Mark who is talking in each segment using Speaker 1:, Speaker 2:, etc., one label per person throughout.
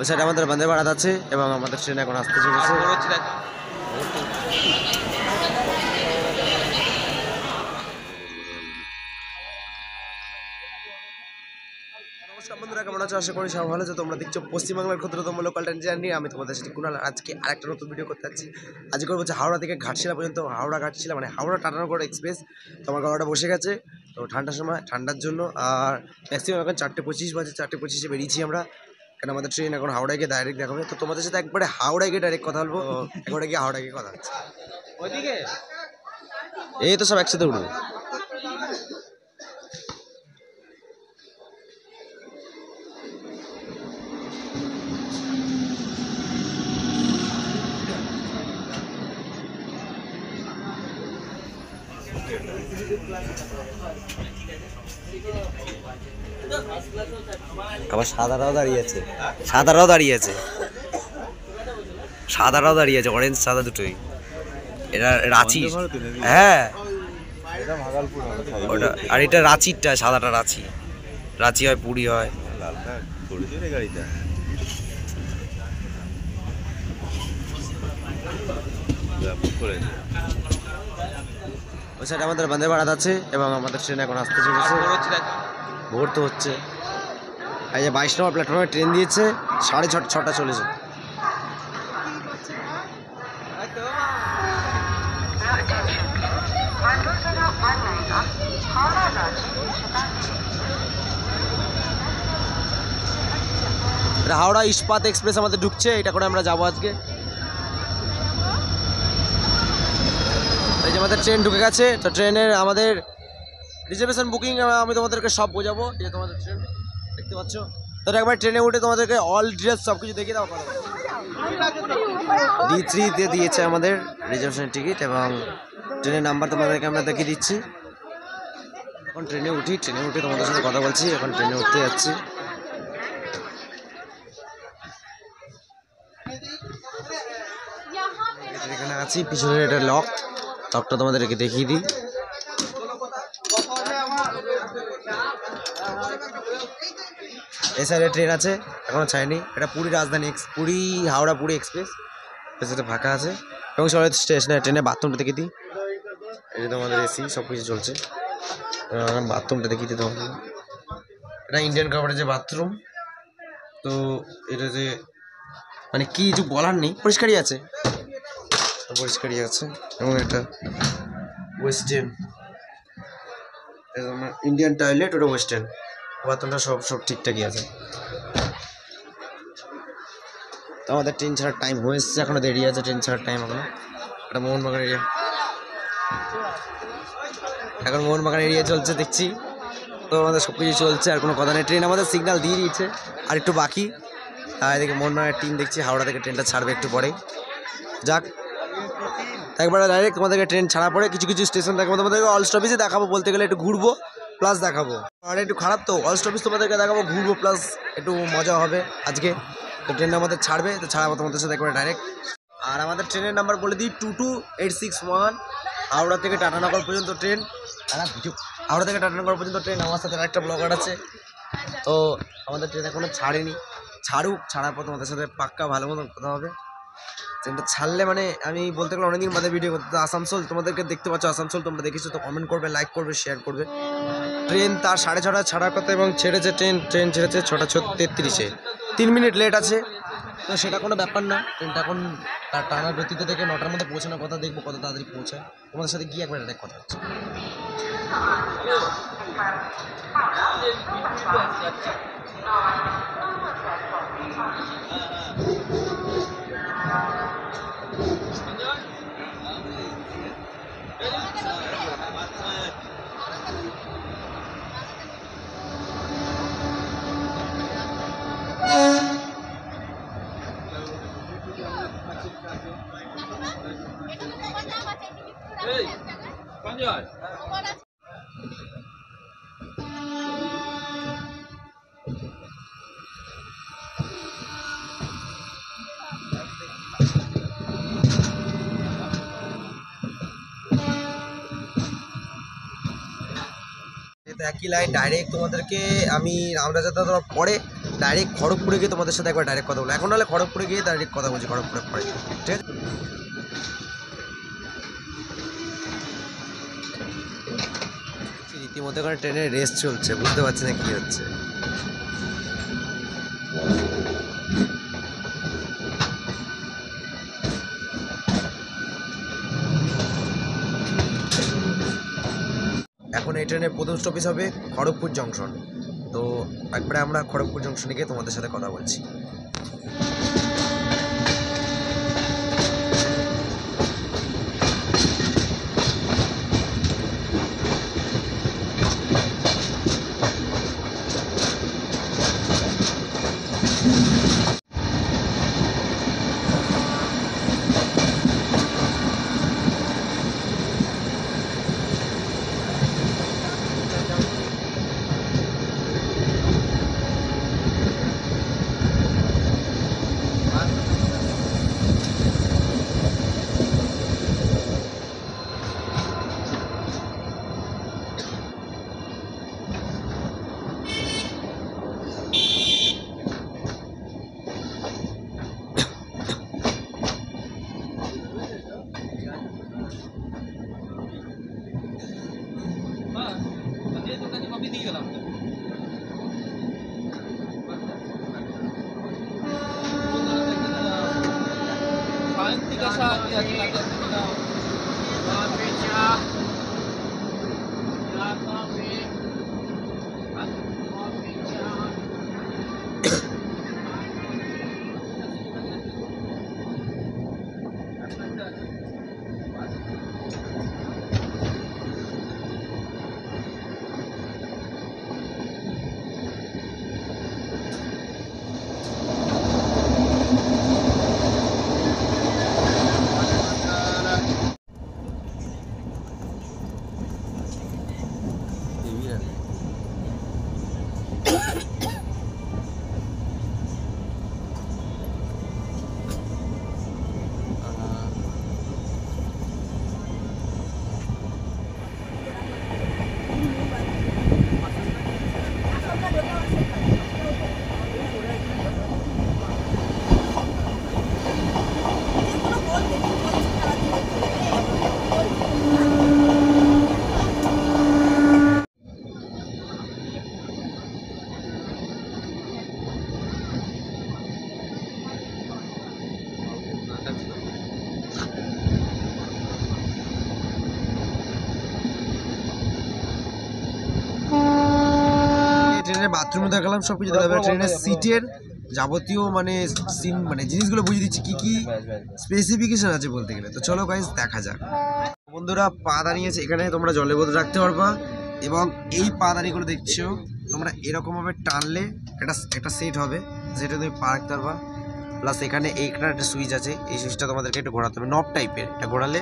Speaker 1: ওই সাইডে আমাদের বন্দে ভারত আছে এবং আমাদের ট্রেন এখন আসতে চলেছে। নমস্কার বন্ধুরা, কেমন আছো? আশা করি সবাই ভালো আছো। তোমরা দেখছো পশ্চিমবাংলার ক্ষুদ্রতম লোকাল ট্রেন জার্নি। আমি তোমাদের সাথে কুণাল। আজকে আরেকটা নতুন ভিডিও করতে যাচ্ছি। আজকে করবো হচ্ছে হাওড়া থেকে ঘাটশিলা পর্যন্ত। হাওড়া ঘাটশিলা মানে হাওড়া টাটানগর এক্সপ্রেস। তোমার গাড়িটা বসে গেছে, তো ঠান্ডার সময় ঠান্ডার জন্য। আর ম্যাক্সিমাম এখন 4:25 বাজে, 4:25-এ বেরিয়েছি আমরা, কারণ আমাদের ট্রেন এখন হাওড়ায় গিয়ে ডাইরেক্ট দেখাবে। তো তোমাদের সাথে একবারে হাওড়ায় গিয়ে ডাইরেক্ট কথা বলবো, একবারে গিয়ে হাওড়ায় গিয়ে কথা হচ্ছে। ওইদিকে এই তো সব একসাথে উঠবো। আবার সাদারাও দাঁড়িয়ে আছে, সাদারাও দাঁড়িয়ে আছে, সাদারাও দাঁড়িয়ে আছে, অরেঞ্জ সাদা দুটোই। এটা রাঁচি, হ্যাঁ ওটা। আর এটা রাঁচিরটা, সাদাটা রাঁচি। রাঁচি হয়, পুরী হয়। গাড়িটা ওই সাইডে আমাদের বন্দে ভারত আছে এবং আমাদের ট্রেন এখন আসতে চলেছে। ভোর তো হচ্ছে। এই যে 22 নম্বর প্ল্যাটফর্মে ট্রেন দিয়েছে, 6:30 চলেছে। হাওড়া ইস্পাত এক্সপ্রেস আমাদের ঢুকছে, এটা করে আমরা যাবো আজকে। এই যে আমাদের ট্রেন ঢুকে গেছে। তো ট্রেনের আমাদের রিজার্ভেশন বুকিং আমি তোমাদেরকে সব বোঝাবো। এই যে তোমাদের ট্রেন দেখতে পাচ্ছ। তো একবার ট্রেনে উঠে তোমাদেরকে অল ডিটেলস সব কিছু দেখিয়ে দাও। D3 দিয়েছে আমাদের রিজার্ভেশনের টিকিট এবং ট্রেনের নাম্বার তোমাদেরকে আমরা দেখিয়ে দিচ্ছি। এখন ট্রেনে উঠি, ট্রেনে উঠে তোমাদের সাথে কথা বলছি। এখন ট্রেনে উঠতে যাচ্ছি। এখানে আছি, পিছনের এটা লকটা তোমাদেরকে দেখিয়ে দিই। এই সাইডে ট্রেন আছে, এখনো ছাড়েনি। এটা পুরী রাজধানী পুরী হাওড়া পুরী এক্সপ্রেস। সেটা ফাঁকা আছে এবং সবাই স্টেশনে ট্রেনে বাথরুমটা দেখে দিই। এই যে তোমাদের এসি সব কিছু চলছে। বাথরুমটা দেখিয়ে দিই তোমাদের। এটা ইন্ডিয়ান গভর্নমেন্টের যে বাথরুম। তো এটা যে মানে কি কিছু বলার নেই, পরিষ্কারই আছে, পরিষ্কারই আছে। এবং এটা ওয়েস্টার্ন, ইন্ডিয়ান টয়লেট, ওটা ওয়েস্টার্ন। বাথরুমটা সব ঠিকঠাকই আছে। তো আমাদের ট্রেন ছাড়ার টাইম হয়ে এসছে, এখনো দেরি আছে ট্রেন ছাড়ার টাইম এখনো। এটা মোহনবাগান এরিয়া, এখন মোহনবাগান এরিয়া চলছে দেখছি। তো আমাদের সব কিছু চলছে, আর কোনো কথা নেই। ট্রেন আমাদের সিগন্যাল দিয়ে দিয়েছে, আর একটু বাকি। আর এদিকে মোহনবাগানের টিম দেখছি হাওড়া থেকে ট্রেনটা ছাড়বে একটু পরেই। যাক, একবারে ডাইরেক্ট তোমাদেরকে ট্রেন ছাড়া পরে কিছু কিছু স্টেশন দেখাবো তোমাদেরকে। অল স্টপেজে দেখাবো, বলতে গেলে একটু ঘুরবো প্লাস দেখাবো। আর একটু খারাপ তো, অল স্টপেজ তোমাদেরকে দেখাবো, ঘুরবো প্লাস একটু মজা হবে আজকে। তো ট্রেনটা আমাদের ছাড়বে, তো ছাড়াবো তোমাদের সাথে একবারে ডাইরেক্ট। আর আমাদের ট্রেনের নাম্বার বলে দিই 22861। হাওড়া থেকে টাটানগর পর্যন্ত ট্রেন। হাওড়া থেকে টাটানগর পর্যন্ত ট্রেন। আমার সাথে একটা ব্লগার আছে। তো আমাদের ট্রেন এখনো ছাড়েনি, ছাড়ার পর তোমাদের সাথে পাক্কা ভালো মতো কথা হবে। ট্রেনটা ছাড়লে মানে আমি বলতে গেলে অনেকদিন বাদে ভিডিও করতে। আসানসোল তোমাদেরকে দেখতে পাচ্ছ, আসানসোল তোমরা দেখেছো, তো কমেন্ট করবে, লাইক করবে, শেয়ার করবে। ট্রেন তার 6:30 ছাড়ার কথা এবং ছেড়েছে ট্রেন ছেড়েছে 6:33-এ। 3 মিনিট লেট আছে, তো সেটা কোনো ব্যাপার না। ট্রেনটা এখন তার টানা গতিতে থেকে 9টার মধ্যে পৌঁছানোর কথা, দেখবো কত তাড়াতাড়ি পৌঁছায়। তোমাদের সাথে গিয়ে একবার ডাইরেক্ট কথা হচ্ছে। একই লাইন ডাইরেক্ট তোমাদেরকে আমি রামরাজা দেওয়ার পরে ডাইরেক্ট খড়গপুরে গিয়ে তোমাদের সাথে একবার ডাইরেক্ট কথা বলবো। এখন নাহলে খড়গপুরে গিয়ে ডাইরেক্ট কথা বলছি, খড়গপুরে পরে, ঠিক আছে? রীতিমতো এখানে ট্রেনের রেস চলছে, বুঝতে পারছি না কি হচ্ছে। এখন এই ট্রেনের প্রথম স্টপেজ হবে খড়গপুর জংশন। তো একবারে আমরা খড়গপুর জংশনে গিয়ে তোমাদের সাথে কথা বলছি। ট্রেনের বাথরুমে দেখালাম, সব কিছু দেখালাম। ট্রেনের সিটের যাবতীয় মানে সিন মানে জিনিসগুলো বুঝিয়ে দিচ্ছি কী কী স্পেসিফিকেশন আছে বলতে গেলে। তো চলো গাইস দেখা যাক। বন্ধুরা পাদানি আছে এখানে, তোমরা জলের বোতল রাখতে পারবা। এবং এই পাদানিগুলো দেখছো তোমরা এরকমভাবে টানলে একটা সেট হবে, যেটা তুমি পা রাখতে পারবা। প্লাস এখানে এইখানে একটা সুইচ আছে, এই সুইচটা তোমাদেরকে একটু ঘোরাতে হবে, নব টাইপের। এটা ঘোরালে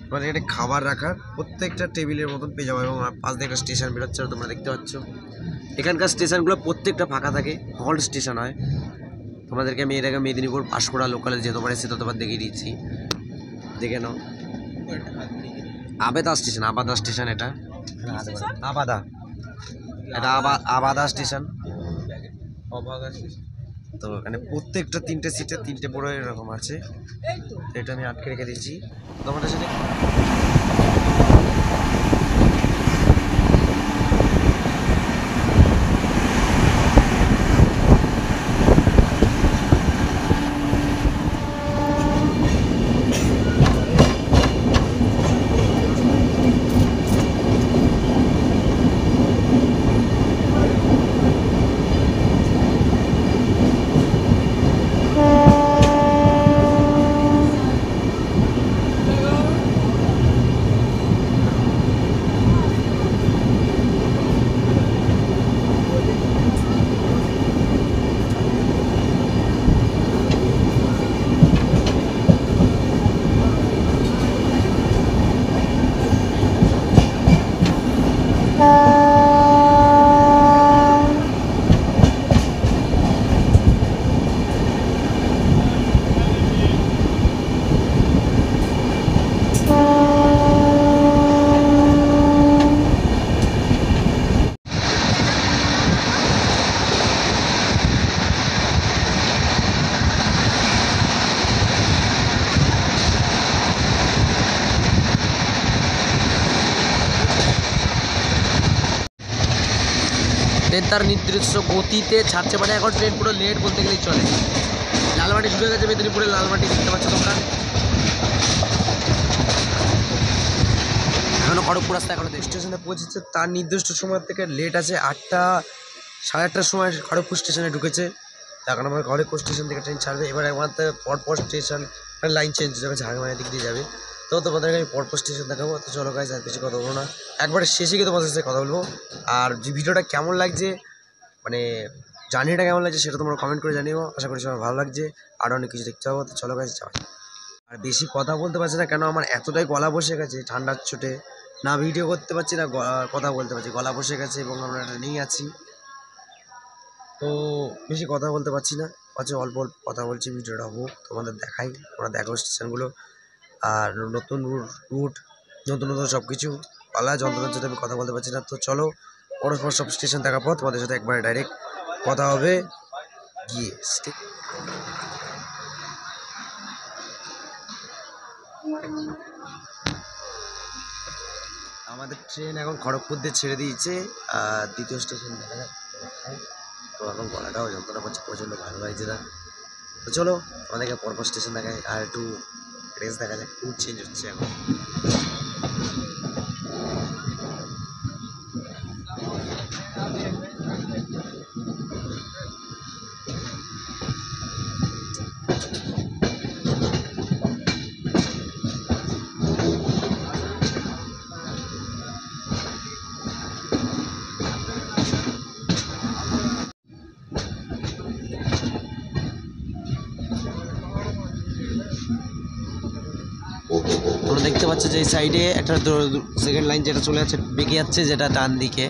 Speaker 1: তোমাদের এখানে খাবার রাখার প্রত্যেকটা টেবিলের মতন পেয়ে যাবে। এবং পাশ দিয়ে একটা স্টেশন বেরোচ্ছে, তোমরা দেখতে পাচ্ছ। এখানকার স্টেশনগুলো প্রত্যেকটা ফাঁকা থাকে, হল্ট স্টেশন হয়। তোমাদেরকে আমি এর আগে মেদিনীপুর পাঁশকুড়া লোকালে যেতে পারে সেটা তোমার দেখিয়ে দিচ্ছি, দেখে নাও। আবেদা স্টেশন, আবাদা স্টেশন এটা, আবাদা, এটা আবাদা স্টেশন। তো এখানে প্রত্যেকটা 3টে সিটে 3টে বড় এরকম আছে। এটা আমি আটকে রেখে দিয়েছি তোমাদের সাথে। ট্রেন তার নির্দিষ্ট গতিতে ছাড়ছে, মানে এখন ট্রেন পুরো লেট বলতে গেলেই চলে। লালমাটি ঢুকে গেছে মেদিনীপুরে, লালমাটি দেখতে পাচ্ছ তোমরা। এখনও খড়গপুর রাস্তা এখনো স্টেশনে পৌঁছেছে, তার নির্দিষ্ট সময় থেকে লেট আছে। 8টা সাড়ে 8টার সময় খড়গপুর স্টেশনে ঢুকেছে। এখন আমার খড়গপুর স্টেশন থেকে ট্রেন ছাড়বে। এবার আমাদের পরপর স্টেশন লাইন চেঞ্জ হয়ে যাবে, ঝাড়গ্রামের দিক দিয়ে যাবে। তো তোমাদেরকে আমি পরপর স্টেশন দেখাবো। তো চলো গাইস, আর বেশি কথা বলবো না, একবারে শেষে গিয়ে তোমাদের সাথে কথা বলবো। আর যে ভিডিওটা কেমন লাগছে, মানে জার্নিটা কেমন লাগছে, সেটা তোমরা কমেন্ট করে জানিও। আশা করি সবার ভালো লাগছে, আরও অনেক কিছু দেখতে পাবো। তো চলো গাইস যাও। আর বেশি কথা বলতে পারছি না, কেন আমার এতটাই গলা বসে গেছে ঠান্ডার চোটে, না ভিডিও করতে পারছি না কথা বলতে পারছি, গলা বসে গেছে এবং আমরা নিয়ে আছি। তো বেশি কথা বলতে পারছি না, অল্প অল্প কথা বলছি। ভিডিওটা হোক, তোমাদের দেখাই, তোমরা দেখো স্টেশনগুলো। আর নতুন রুট, নতুন নতুন সব কিছু পালা যন্ত্রণার জন্য আমি কথা বলতে পারছি না। তো চলো পরস্পর সব স্টেশন দেখার পর তোমাদের সাথে একবারে ডাইরেক্ট কথা হবে গিয়ে। আমাদের ট্রেন এখন খড়গপুর দিয়ে ছেড়ে দিয়েছে, আর দ্বিতীয় স্টেশন দেখা যাক। তো এখন গলাটাও যন্ত্রণা করছে, প্রচণ্ড ভালো লাগছে না। তো চলো আমাদেরকে পরপর স্টেশন দেখায়, আর একটু রেস দেখা যাক, রুট চেঞ্জ হচ্ছে এখন। তোমরা দেখতে পাচ্ছ যে এই সাইডে একটা সেকেন্ড লাইন যেটা চলে যাচ্ছে, বেঁকে যাচ্ছে, যেটা ডান দিকে,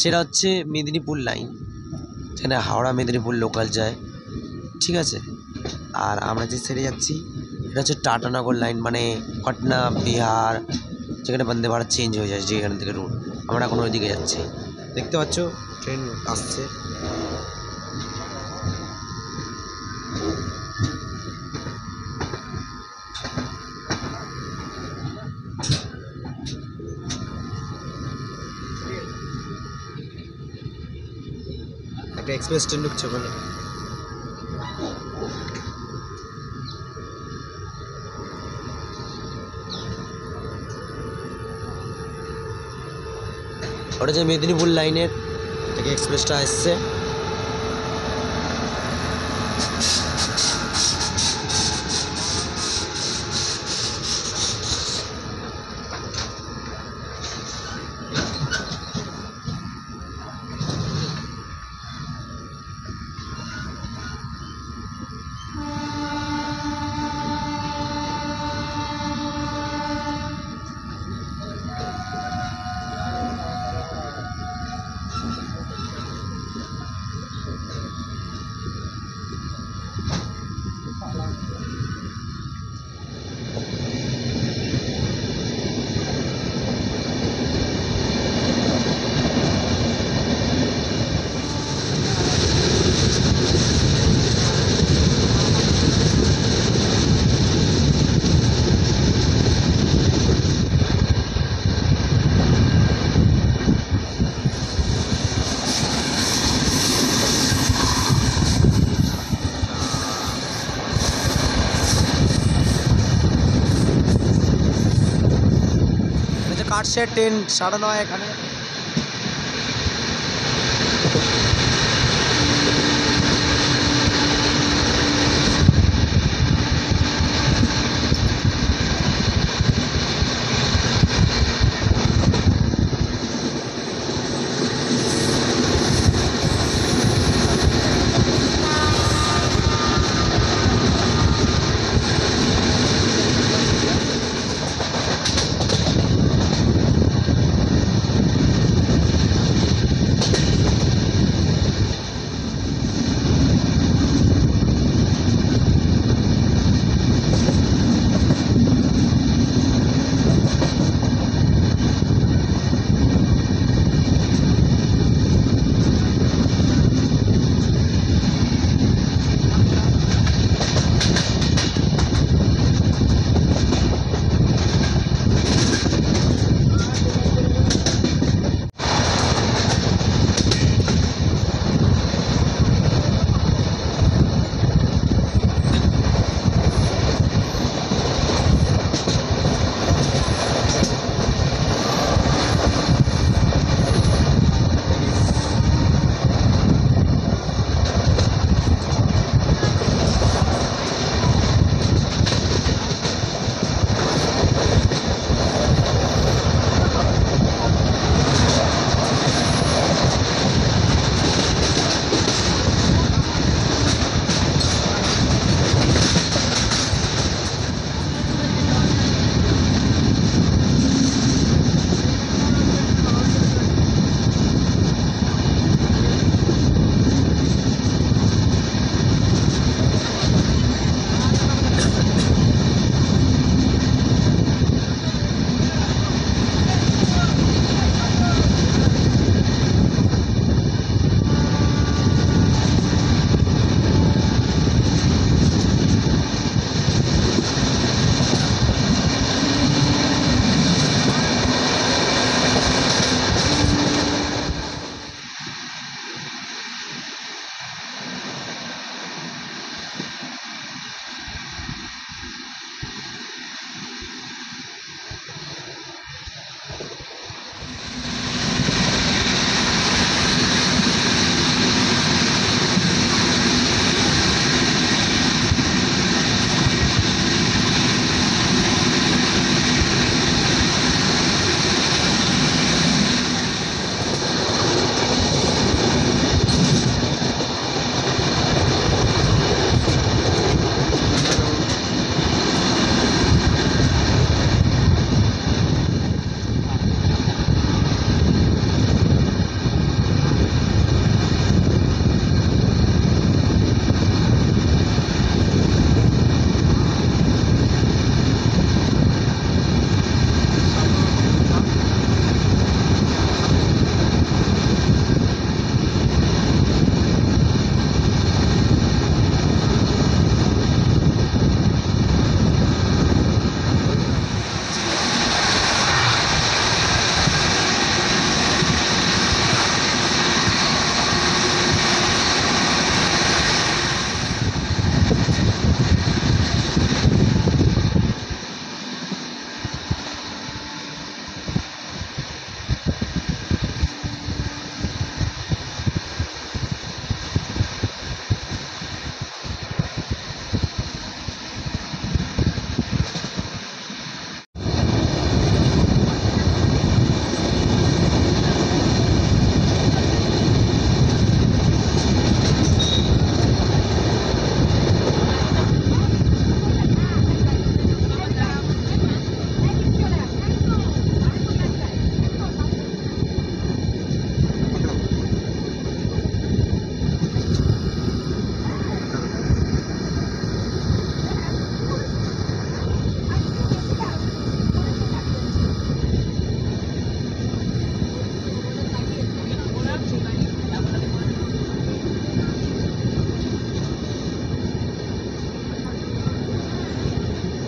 Speaker 1: সেটা হচ্ছে মেদিনীপুর লাইন, যেখানে হাওড়া মেদিনীপুর লোকাল যায়, ঠিক আছে। আর আমরা যে সাইডে যাচ্ছি এটা হচ্ছে টাটানগর লাইন, মানে পাটনা বিহার, যেখানে বন্দে ভারত চেঞ্জ হয়ে যায়, যেখান থেকে রুট। আমরা এখন ওইদিকে যাচ্ছি, দেখতে পাচ্ছ ট্রেন আসছে। একটা এক্সপ্রেস ট্রেন ঢুকছে ওখানে। ওটা যে মেদিনীপুর লাইনের থেকে এক্সপ্রেসটা আসছে। কাটছে ট্রেন 9:30 এখানে।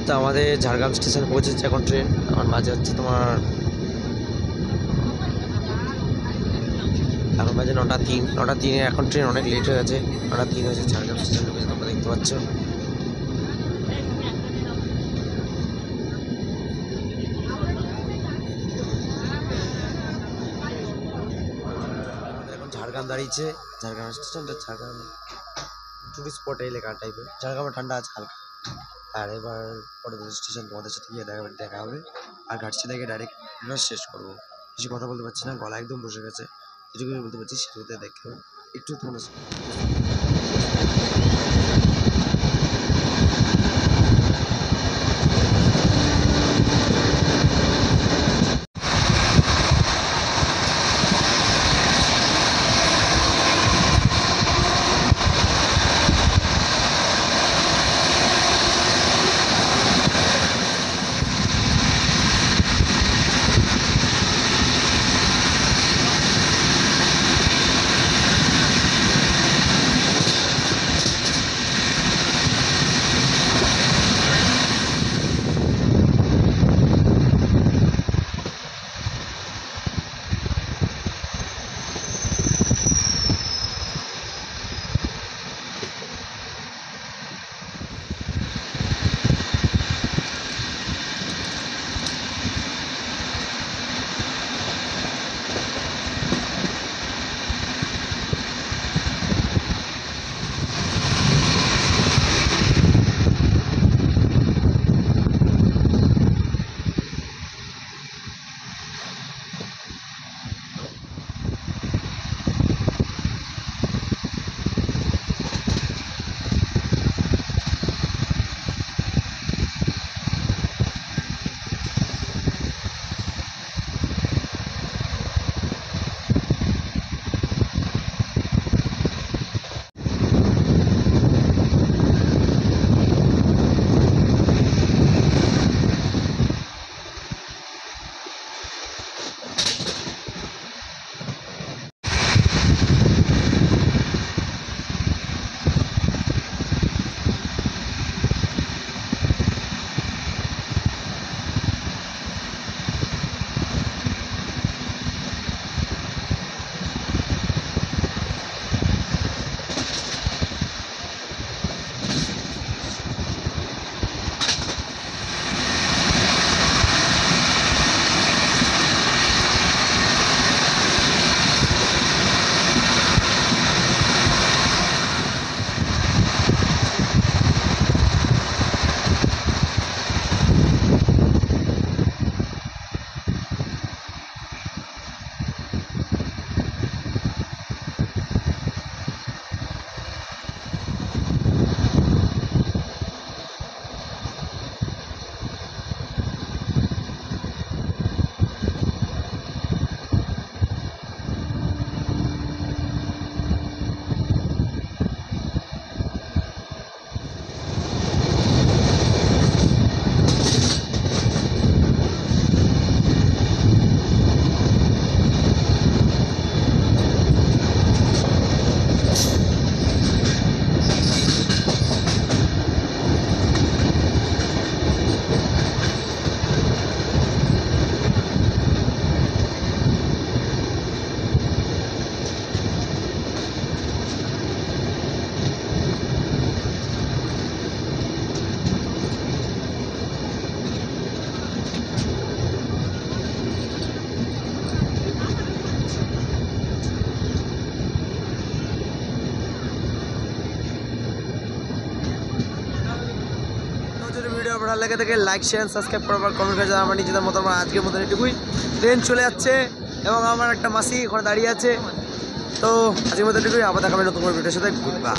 Speaker 1: তো আমাদের ঝাড়গ্রাম স্টেশনে পৌঁছেছে এখন ট্রেন। আমার বাজে হচ্ছে তোমার এখন বাজে 9:03। 9:03 এখন ট্রেন অনেক লেট হয়ে গেছে। 9:03 হয়েছে, ঝাড়গ্রাম স্টেশনে পৌঁছে তোমরা দেখতে পাচ্ছ। এখন ঝাড়গ্রাম দাঁড়িয়েছে, ঝাড়গ্রাম স্টেশনটা ঝাড়গ্রাম টুরিস্ট স্পট এই লেখা টাইপের। ঝাড়গ্রামে ঠান্ডা আছে হালকা। আর এবার পরের স্টেশন তোমাদের সাথে গিয়ে দেখা হবে। আর ঘাটছি থেকে ডাইরেক্ট শেষ করবো। কিছু কথা বলতে পারছি না, গলা একদম বসে গেছে। যেটুকু বলতে পারছি সেটুকুতে দেখো একটু তোমরা। ভালো লাগে থাকে লাইক শেয়ার সাবস্ক্রাইব করবার কমেন্ট করে জানাবেন। আমার নিজেদের মতো আজকের মতন এটুকুই। ট্রেন চলে যাচ্ছে এবং আমার একটা মাসি ওখানে দাঁড়িয়ে আছে। তো আজকের মতো এটুকুই, আবার দেখাবেন নতুন ভিডিওর সাথে। Good bye.